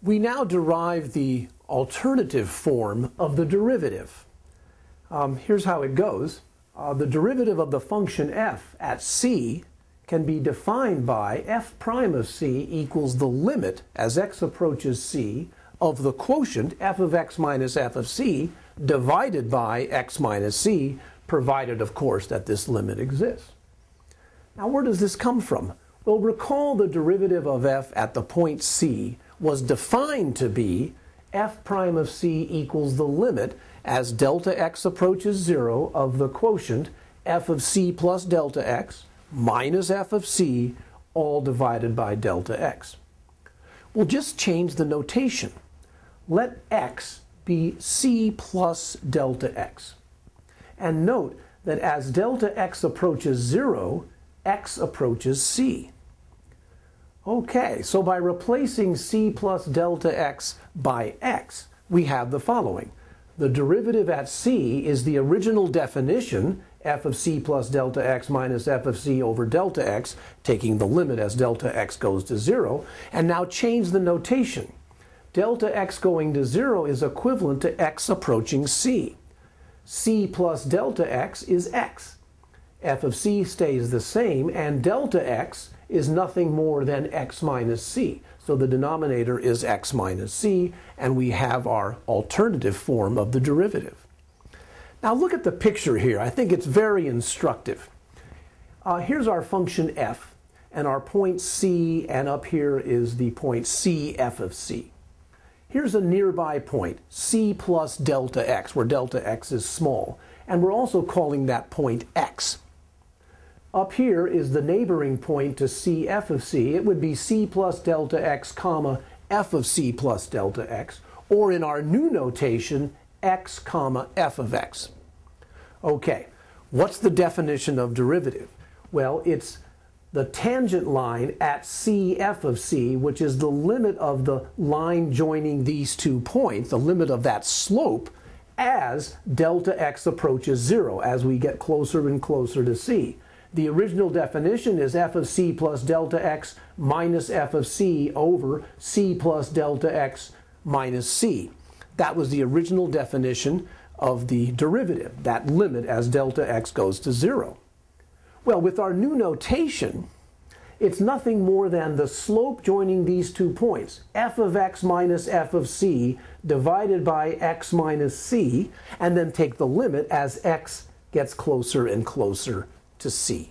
We now derive the alternative form of the derivative. Here's how it goes. The derivative of the function f at c can be defined by f prime of c equals the limit as x approaches c of the quotient f of x minus f of c divided by x minus c, provided, of course, that this limit exists. Now, where does this come from? Well, recall the derivative of f at the point c was defined to be f prime of c equals the limit as delta x approaches 0 of the quotient f of c plus delta x minus f of c, all divided by delta x. We'll just change the notation. Let x be c plus delta x. And note that as delta x approaches 0, x approaches c. Okay, so by replacing c plus delta x by x, we have the following. The derivative at c is the original definition, f of c plus delta x minus f of c over delta x, taking the limit as delta x goes to 0, and now change the notation. Delta x going to 0 is equivalent to x approaching c. c plus delta x is x. F of c stays the same, and delta x is nothing more than x minus c. So the denominator is x minus c, and we have our alternative form of the derivative. Now look at the picture here. I think it's very instructive. Here's our function f, and our point c, and up here is the point c f of c. Here's a nearby point, c plus delta x, where delta x is small, and we're also calling that point x. Up here is the neighboring point to c f of c. It would be c plus delta x comma f of c plus delta x, or in our new notation, x comma f of x. Okay, what's the definition of derivative? Well, it's the tangent line at c f of c, which is the limit of the line joining these 2 points, the limit of that slope, as delta x approaches 0, as we get closer and closer to c. The original definition is f of c plus delta x minus f of c over c plus delta x minus c. That was the original definition of the derivative, that limit as delta x goes to 0. Well, with our new notation, it's nothing more than the slope joining these 2 points, f of x minus f of c divided by x minus c, and then take the limit as x gets closer and closer to c.